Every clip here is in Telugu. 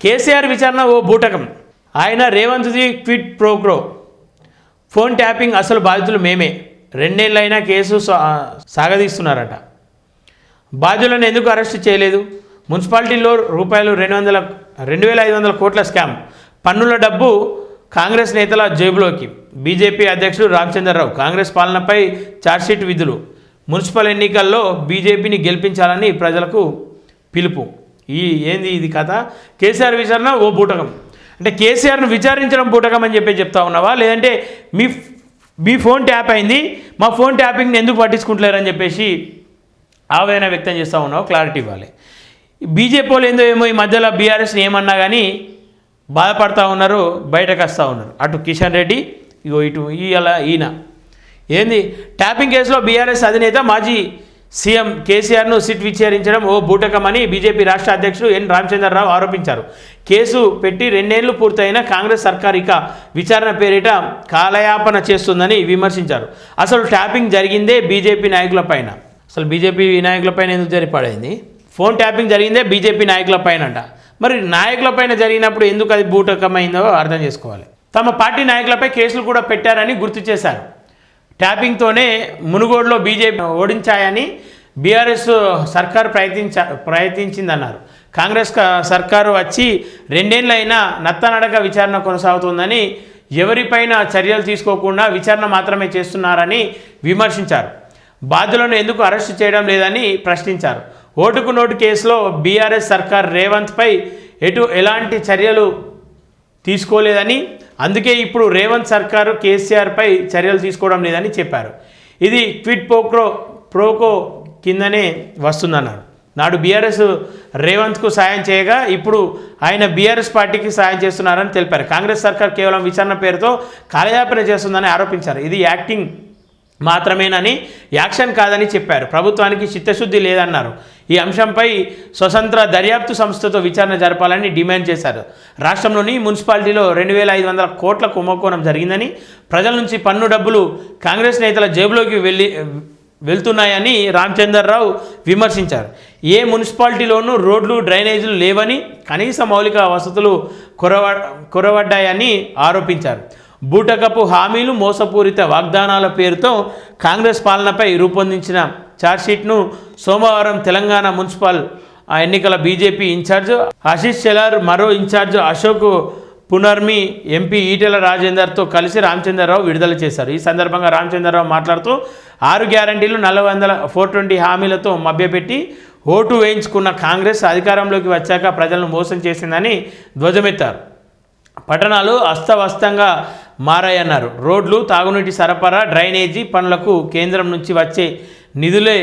కేసీఆర్ విచారణ ఓ బూటకం. ఆయన రేవంత్ది క్విడ్ ప్రోక్రో. ఫోన్ ట్యాపింగ్ అసలు బాధితులు మేమే. 2 ఏళ్ళైనా కేసు సాగదీస్తున్నారట. బాధ్యులను ఎందుకు అరెస్టు చేయలేదు? మున్సిపాలిటీలో రూపాయలు 2,500 కోట్ల స్కామ్. పన్నుల డబ్బు కాంగ్రెస్ నేతల జేబులోకి. బీజేపీ అధ్యక్షుడు రామచంద్రరావు కాంగ్రెస్ పాలనపై ఛార్జ్షీట్ విధులు. మున్సిపల్ ఎన్నికల్లో బీజేపీని గెలిపించాలని ప్రజలకు పిలుపు. ఏంది ఇది కథ? కేసీఆర్ విచారణ ఓ బూటకం. అంటే కేసీఆర్ను విచారించడం బూటకం అని చెప్తా ఉన్నావా, లేదంటే మీ ఫోన్ ట్యాప్ అయింది, మా ఫోన్ ట్యాపింగ్ని ఎందుకు పట్టించుకుంటలేరని చెప్పేసి ఆవేదన వ్యక్తం చేస్తూ ఉన్నావు? క్లారిటీ ఇవ్వాలి. బీజేపీ వాళ్ళు ఏందో ఏమో ఈ మధ్యలో బీఆర్ఎస్ని ఏమన్నా కానీ బాధపడతా ఉన్నారు, బయటకు వస్తూ ఉన్నారు. అటు కిషన్ రెడ్డి, ఇటు ఈయన ఏంది ట్యాపింగ్ కేసులో బీఆర్ఎస్ అధినేత మాజీ సీఎం కేసీఆర్ను సిట్ విచారించడం ఓ బూటకమని బీజేపీ రాష్ట్ర అధ్యక్షుడు ఎన్ రామచంద్రరావు ఆరోపించారు. కేసు పెట్టి 2 ఏళ్లు పూర్తయిన కాంగ్రెస్ సర్కార్ ఇక విచారణ పేరిట కాలయాపన చేస్తుందని విమర్శించారు. అసలు ట్యాపింగ్ జరిగిందే బీజేపీ నాయకులపైన. అసలు బీజేపీ నాయకులపైన ఎందుకు జరిపడైంది? ఫోన్ ట్యాపింగ్ జరిగిందే బీజేపీ నాయకులపైనంట. మరి నాయకులపైన జరిగినప్పుడు ఎందుకు అది బూటకమైందో అర్థం చేసుకోవాలి. తమ పార్టీ నాయకులపై కేసులు కూడా పెట్టారని గుర్తు చేశారు. ట్యాపింగ్తోనే మునుగోడులో బీజేపీ ఓడించాయని బీఆర్ఎస్ సర్కారు ప్రయత్నించిందన్నారు. కాంగ్రెస్ సర్కారు వచ్చి 2 ఏళ్ళైనా నత్తనడక విచారణ కొనసాగుతుందని, ఎవరిపైన చర్యలు తీసుకోకుండా విచారణ మాత్రమే చేస్తున్నారని విమర్శించారు. బాధ్యులను ఎందుకు అరెస్టు చేయడం లేదని ప్రశ్నించారు. ఓటుకు నోటు కేసులో బీఆర్ఎస్ సర్కార్ రేవంత్పై ఎలాంటి చర్యలు తీసుకోలేదని, అందుకే ఇప్పుడు రేవంత్ సర్కారు కేసీఆర్పై చర్యలు తీసుకోవడం లేదని చెప్పారు. ఇది క్విడ్ ప్రోకో కిందనే వస్తుందన్నారు. నాడు బీఆర్ఎస్ రేవంత్కు సాయం చేయగా ఇప్పుడు ఆయన బీఆర్ఎస్ పార్టీకి సాయం చేస్తున్నారని తెలిపారు. కాంగ్రెస్ సర్కార్ కేవలం విచారణ పేరుతో కాలయాపన చేస్తుందని ఆరోపించారు. ఇది యాక్టింగ్ మాత్రమేనని, యాక్షన్ కాదని చెప్పారు. ప్రభుత్వానికి చిత్తశుద్ధి లేదన్నారు. ఈ అంశంపై స్వతంత్ర దర్యాప్తు సంస్థతో విచారణ జరపాలని డిమాండ్ చేశారు. రాష్ట్రంలోని మున్సిపాలిటీలో 2,500 కోట్ల కుంభకోణం జరిగిందని, ప్రజల నుంచి పన్ను డబ్బులు కాంగ్రెస్ నేతల జేబులోకి వెళ్తున్నాయని రామచంద్రరావు విమర్శించారు. ఏ మున్సిపాలిటీలోనూ రోడ్లు, డ్రైనేజీలు లేవని, కనీస మౌలిక వసతులు కొరవడ్డాయని ఆరోపించారు. బూటకపు హామీలు, మోసపూరిత వాగ్దానాల పేరుతో కాంగ్రెస్ పాలనపై రూపొందించిన ఛార్జ్షీట్ను సోమవారం తెలంగాణ మున్సిపల్ ఎన్నికల బీజేపీ ఇన్ఛార్జ్ ఆశీష్ షెలార్, మరో ఇన్ఛార్జ్ అశోక్ పునర్మి, ఎంపీ ఈటెల రాజేందర్తో కలిసి రామచంద్రరావు విడుదల చేశారు. ఈ సందర్భంగా రామచంద్రరావు మాట్లాడుతూ 6 గ్యారంటీలు 420 హామీలతో మభ్యపెట్టి ఓటు వేయించుకున్న కాంగ్రెస్ అధికారంలోకి వచ్చాక ప్రజలను మోసం చేసిందని ధ్వజమెత్తారు. పట్టణాలు అస్తవ్యస్తంగా మారాయన్నారు. రోడ్లు, తాగునీటి సరఫరా, డ్రైనేజీ పనులకు కేంద్రం నుంచి వచ్చే నిధులే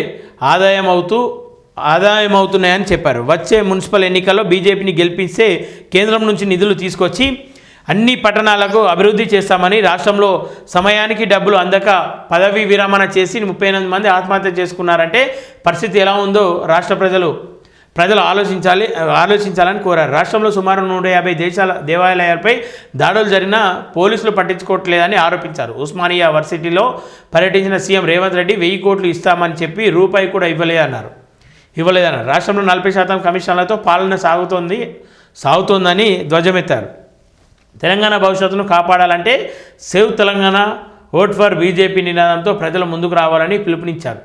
ఆదాయమవుతున్నాయని చెప్పారు. వచ్చే మున్సిపల్ ఎన్నికల్లో బీజేపీని గెలిపిస్తే కేంద్రం నుంచి నిధులు తీసుకొచ్చి అన్ని పట్టణాలకు అభివృద్ధి చేస్తామని, రాష్ట్రంలో సమయానికి డబ్బులు అందక పదవీ విరమణ చేసి 38 మంది ఆత్మహత్య చేసుకున్నారంటే పరిస్థితి ఎలా ఉందో రాష్ట్ర ప్రజలు ఆలోచించాలని కోరారు. రాష్ట్రంలో సుమారు 150 దేవాలయాలపై దాడులు జరిగినా పోలీసులు పట్టించుకోవట్లేదని ఆరోపించారు. ఉస్మానియా వర్సిటీలో పర్యటించిన సీఎం రేవంత్ రెడ్డి 1000 కోట్లు ఇస్తామని చెప్పి రూపాయి కూడా ఇవ్వలేదన్నారు. రాష్ట్రంలో 40% కమిషన్లతో పాలన సాగుతోందని ధ్వజమెత్తారు. తెలంగాణ భవిష్యత్తును కాపాడాలంటే save Telangana, vote for BJP నినాదంతో ప్రజలు ముందుకు రావాలని పిలుపునిచ్చారు.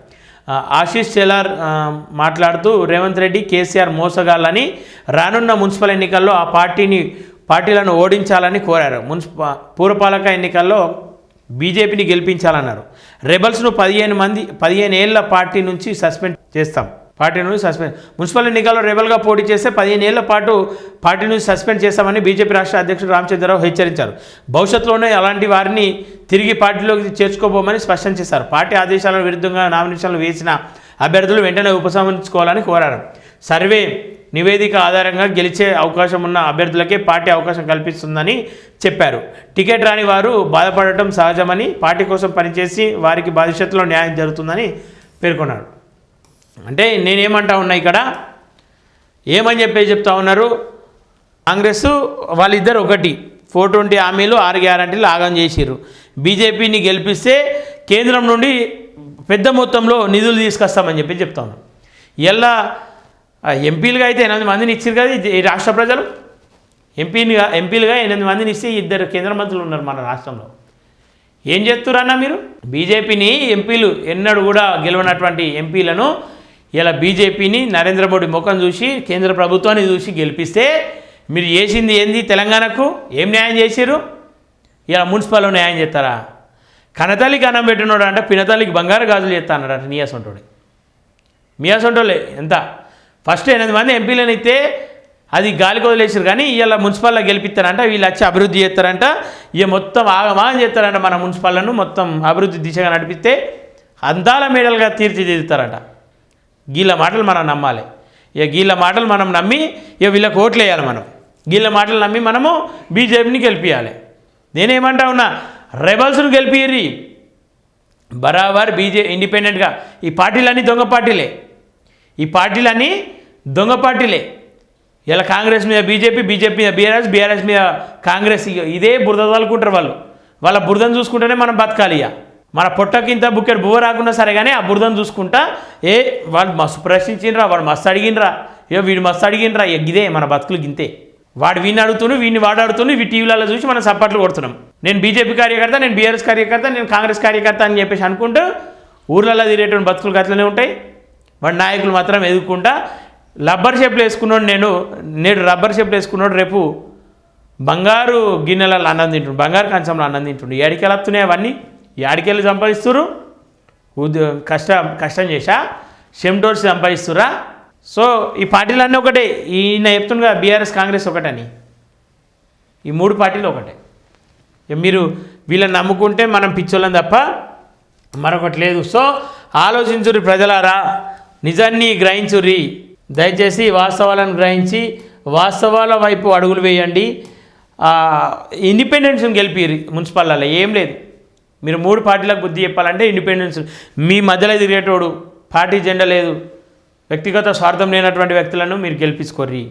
ఆశీష్ షెలార్ మాట్లాడుతూ రేవంత్ రెడ్డి, కేసీఆర్ మోసగాళ్ళని, రానున్న మున్సిపల్ ఎన్నికల్లో ఆ పార్టీలను ఓడించాలని కోరారు. పురపాలక ఎన్నికల్లో బీజేపీని గెలిపించాలన్నారు. రెబల్స్ను 15 ఏళ్ల పార్టీ నుంచి సస్పెండ్ చేస్తాం. మున్సిపల్ ఎన్నికల్లో రెబల్గా పోటీ చేస్తే 15 ఏళ్ల పాటు పార్టీ నుంచి సస్పెండ్ చేస్తామని బీజేపీ రాష్ట్ర అధ్యక్షుడు రామచంద్రరావు హెచ్చరించారు. భవిష్యత్తులోనే అలాంటి వారిని తిరిగి పార్టీలోకి చేర్చుకోబోమని స్పష్టం చేశారు. పార్టీ ఆదేశాలకు విరుద్ధంగా నామినేషన్లు వేసిన అభ్యర్థులు వెంటనే ఉపసంహరించుకోవాలని కోరారు. సర్వే నివేదిక ఆధారంగా గెలిచే అవకాశం ఉన్న అభ్యర్థులకే పార్టీ అవకాశం కల్పిస్తుందని చెప్పారు. టికెట్ రాని వారు బాధపడటం సహజమని, పార్టీ కోసం పనిచేసి వారికి భవిష్యత్తులో న్యాయం జరుగుతుందని పేర్కొన్నారు. అంటే నేనేమంటా ఉన్నా ఇక్కడ ఏమని చెప్తా ఉన్నారు, కాంగ్రెస్ వాళ్ళిద్దరు ఒకటి, 420 హామీలు 6 గ్యారంటీలు ఆగం చేసిర్రు. బీజేపీని గెలిపిస్తే కేంద్రం నుండి పెద్ద మొత్తంలో నిధులు తీసుకొస్తామని చెప్తా ఉన్నాం. ఇలా ఎంపీలుగా అయితే 8 మందిని ఇచ్చారు కదా ఈ రాష్ట్ర ప్రజలు. ఎంపీలుగా 8 మందిని ఇస్తే 2 కేంద్ర మంత్రులు ఉన్నారు మన రాష్ట్రంలో. ఏం చేస్తురన్నా మీరు? బీజేపీని ఎంపీలు ఎన్నడూ కూడా గెలవనటువంటి ఎంపీలను ఇలా బీజేపీని నరేంద్ర మోడీ ముఖం చూసి కేంద్ర ప్రభుత్వాన్ని చూసి గెలిపిస్తే మీరు చేసింది ఏంది? తెలంగాణకు ఏం న్యాయం చేసిరు? ఇలా మున్సిపల్లో న్యాయం చేస్తారా? కనతల్లికి అన్నం పెట్టినోడు అంటే పినతల్లికి బంగారు గాజులు చేస్తా అన్నాడు నియాసంటోడు. మియాసంటోళ్ళే ఎంత ఫస్ట్ 8 మంది ఎంపీలను ఇస్తే అది గాలికి వదిలేసారు. కానీ ఇలా మున్సిపాల్లో గెలిపిస్తారంట, వీళ్ళు వచ్చి అభివృద్ధి చేస్తారంట, ఇక మొత్తం ఆగమాగం చేస్తారంట. మన మున్సిపాలను మొత్తం అభివృద్ధి దిశగా నడిపిస్తే అందాల మేడలుగా తీర్చిదిద్దుతారంట. వీళ్ళ మాటలు మనం నమ్మాలి. ఇక వీళ్ళ మాటలు మనం నమ్మి ఇక వీళ్ళకి ఓట్లు వేయాలి. మనం వీళ్ళ మాటలు నమ్మి మనము బీజేపీని గెలిపించాలి. నేనేమంటా ఉన్నా, రెబల్స్ను గెలిపియ్యి బరాబర్ ఇండిపెండెంట్గా. ఈ పార్టీలన్నీ దొంగ పార్టీలే, ఈ పార్టీలన్నీ దొంగ పార్టీలే. ఇలా కాంగ్రెస్ మీద బీజేపీ, బీజేపీ మీద బీఆర్ఎస్, బీఆర్ఎస్ మీద కాంగ్రెస్, ఇదే బురద తలుకుంటారు వాళ్ళు. వాళ్ళ బురదను చూసుకుంటేనే మనం బతకాలి. ఇక మన పొట్టకింత బుక్కెడు బువ్వ రాకుండా సరే, కానీ ఆ బురదను చూసుకుంటా వాళ్ళు మస్తు ప్రశ్నించినరా, వాడు మస్తు అడిగినరా, వీడు మస్తు అడిగినరా, ఇదే మన బతుకులు గింతే. వాడు వీడిని అడుగుతును, వీడిని వాడు అడుగుతును, వీ టీవీలలో చూసి మనం సప్పట్లు కొడుతున్నాం. నేను బీజేపీ కార్యకర్త, నేను బీఆర్ఎస్ కార్యకర్త, నేను కాంగ్రెస్ కార్యకర్త అని చెప్పేసి అనుకుంటూ ఊర్లలో తిరిగేటువంటి బతుకులు అట్లనే ఉంటాయి. వాడి నాయకులు మాత్రం ఎదుర్కొంటా రబ్బర్ షేప్లు వేసుకున్నాడు. నేడు రబ్బర్ షేప్లు వేసుకున్నాడు, రేపు బంగారు గిన్నెలలో అన్నం తింటుండు, బంగారు కంచంలో అన్నం తింటుండు. ఏడికెళ్ళి వస్తున్నాయి అవన్నీ? ఏడికెళ్ళి సంపాదిస్తురు? కష్టం చేసా షెమ్టోర్స్ సంపాదిస్తురా? సో ఈ పార్టీలన్నీ ఒకటే. ఈయన చెప్తుండగా బీఆర్ఎస్ కాంగ్రెస్ ఒకటని, ఈ 3 పార్టీలు ఒకటే. మీరు వీళ్ళని నమ్ముకుంటే మనం పిచ్చోళ్ళం తప్ప మరొకటి లేదు. సో ఆలోచించుర్రి ప్రజలారా, నిజాన్ని గ్రహించుర్రి. దయచేసి వాస్తవాలను గ్రహించి వాస్తవాల వైపు అడుగులు వేయండి. ఇండిపెండెన్స్ని గెలిపిరి. మున్సిపాల్లో ఏం లేదు. మీరు 3 పార్టీలకు బుద్ధి చెప్పాలంటే ఇండిపెండెన్స్. మీ మధ్యలో తిరిగేటోడు, పార్టీ జెండా లేదు, వ్యక్తిగత స్వార్థం లేనటువంటి వ్యక్తులను మీరు గెలిపించుకోర్రి.